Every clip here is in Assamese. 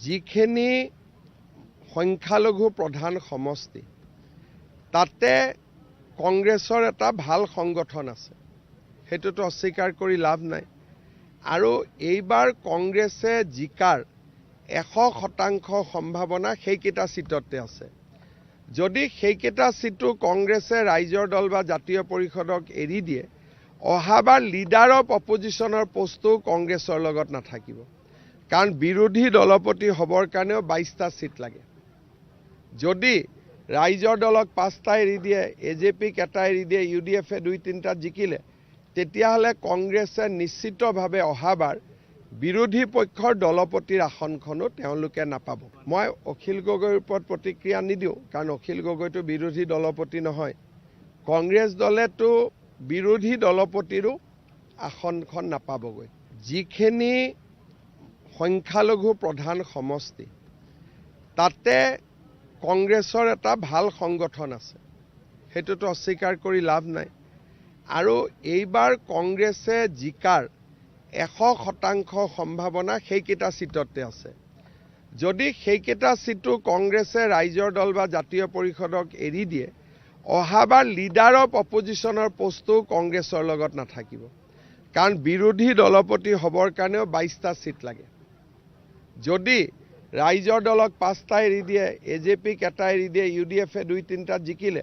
যিখিনি সংখ্যালঘু প্ৰধান সমষ্টি তাতে কংগ্ৰেছৰ এটা ভাল সংগঠন আছে, সেইটোতো অস্বীকাৰ কৰি লাভ নাই। আৰু এইবাৰ কংগ্ৰেছে জিকাৰ 100% সম্ভাৱনা সেইকেইটা চিটতে আছে। যদি সেইকেইটা চিটো কংগ্ৰেছে ৰাইজৰ দল বা জাতীয় পৰিষদক এৰি দিয়ে, অহাবাৰ লিডাৰ অফ অপজিশ্যনৰ পোষ্টটো কংগ্ৰেছৰ লগত নাথাকিব। কাৰণ বিৰোধী দলপতি হ'বৰ কাৰণেও 22টা চিট লাগে। যদি ৰাইজৰ দলক 5টা এৰি দিয়ে, AJPক এটা এৰি দিয়ে, UDFে 2-3টাত জিকিলে, তেতিয়াহ'লে কংগ্ৰেছে নিশ্চিতভাৱে অহাবাৰ বিৰোধী পক্ষৰ দলপতিৰ আসনখনো তেওঁলোকে নাপাব। মই অখিল গগৈৰ ওপৰত প্ৰতিক্ৰিয়া নিদিওঁ, কাৰণ অখিল গগৈটো বিৰোধী দলপতি নহয়। কংগ্ৰেছ দলেতো বিৰোধী দলপতিৰো আসনখন নাপাবগৈ। যিখিনি সংখ্যালঘু প্ৰধান সমষ্টি তাতে কংগ্ৰেছৰ এটা ভাল সংগঠন আছে, সেইটোতো অস্বীকাৰ কৰি লাভ নাই। আৰু এইবাৰ কংগ্ৰেছে জিকাৰ 100% সম্ভাৱনা সেইকেইটা চিটতে আছে। যদি সেইকেইটা চিটো কংগ্ৰেছে ৰাইজৰ দল বা জাতীয় পৰিষদক এৰি দিয়ে, অহাবাৰ লিডাৰ অফ অপজিশ্যনৰ পোষ্টটো কংগ্ৰেছৰ লগত নাথাকিব। কাৰণ বিৰোধী দলপতি হ'বৰ কাৰণেও 22টা চিট লাগে। যদি ৰাইজৰ দলক 5টা এৰি দিয়ে, AJPক এটা এৰি দিয়ে, UDFে 2-3টাত জিকিলে,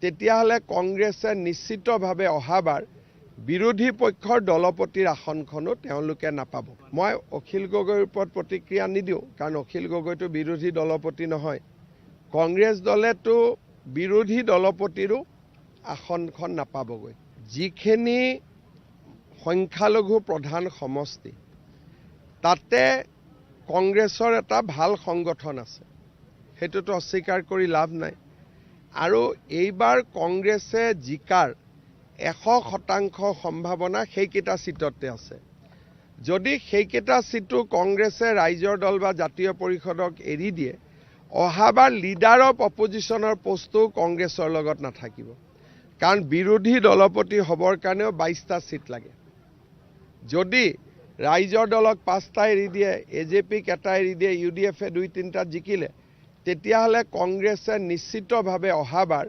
তেতিয়াহ'লে কংগ্ৰেছে নিশ্চিতভাৱে অহাবাৰ বিৰোধী পক্ষৰ দলপতিৰ আসনখনো তেওঁলোকে নাপাব। মই অখিল গগৈৰ ওপৰত প্ৰতিক্ৰিয়া নিদিওঁ, কাৰণ অখিল গগৈটো বিৰোধী দলপতি নহয়। কংগ্ৰেছ দলেতো বিৰোধী দলপতিৰো আসনখন নাপাবগৈ। যিখিনি সংখ্যালঘু প্ৰধান সমষ্টি তাতে কংগ্ৰেছৰ এটা ভাল সংগঠন আছে, সেইটোতো অস্বীকাৰ কৰি লাভ নাই। আৰু এইবাৰ কংগ্ৰেছে জিকাৰ 100% সম্ভাৱনা সেইকেইটা চিটতে আছে। যদি সেইকেইটা চিটো কংগ্ৰেছে ৰাইজৰ দল বা জাতীয় পৰিষদক এৰি দিয়ে, অহাবাৰ লিডাৰ অফ অপজিশ্যনৰ পোষ্টটো কংগ্ৰেছৰ লগত নাথাকিব। কাৰণ বিৰোধী দলপতি হ'বৰ কাৰণেও 22টা চিট লাগে। যদি ৰাইজৰ দলক 5টা এৰি দিয়ে, AJPক এটা এৰি দিয়ে, UDFে 2-3টাত জিকিলে, তেতিয়াহ'লে কংগ্ৰেছে নিশ্চিতভাৱে অহাবাৰ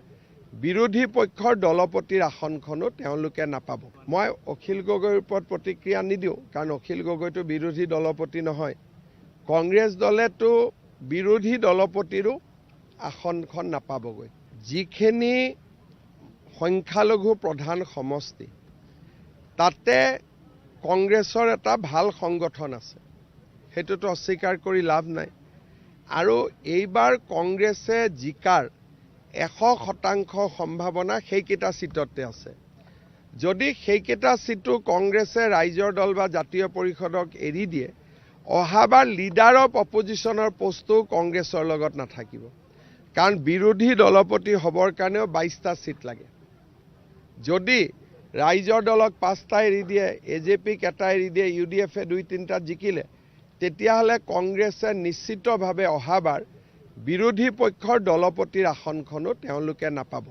বিৰোধী পক্ষৰ দলপতিৰ আসনখনো তেওঁলোকে নাপাব। মই অখিল গগৈৰ ওপৰত প্ৰতিক্ৰিয়া নিদিওঁ, কাৰণ অখিল গগৈটো বিৰোধী দলপতি নহয়। কংগ্ৰেছ দলেতো বিৰোধী দলপতিৰো আসনখন নাপাবগৈ। যিখিনি সংখ্যালঘু প্ৰধান সমষ্টি তাতে কংগ্ৰেছৰ এটা ভাল সংগঠন আছে, সেইটোতো অস্বীকাৰ কৰি লাভ নাই। আৰু এইবাৰ কংগ্ৰেছে জিকাৰ 100% সম্ভাৱনা সেইকেইটা চিটতে আছে। যদি সেইকেইটা চিটো কংগ্ৰেছে ৰাইজৰ দল বা জাতীয় পৰিষদক এৰি দিয়ে, অহাবাৰ লিডাৰ অফ অপজিশ্যনৰ পোষ্টটো কংগ্ৰেছৰ লগত নাথাকিব। কাৰণ বিৰোধী দলপতি হ'বৰ কাৰণেও 22টা চিট লাগে। যদি ৰাইজৰ দলক 5টা এৰি দিয়ে, AJPক এটা এৰি দিয়ে, UDFে 2-3টাত জিকিলে, তেতিয়াহ'লে কংগ্ৰেছে নিশ্চিতভাৱে অহাবাৰ বিৰোধী পক্ষৰ দলপতিৰ আসনখনো তেওঁলোকে নাপাব।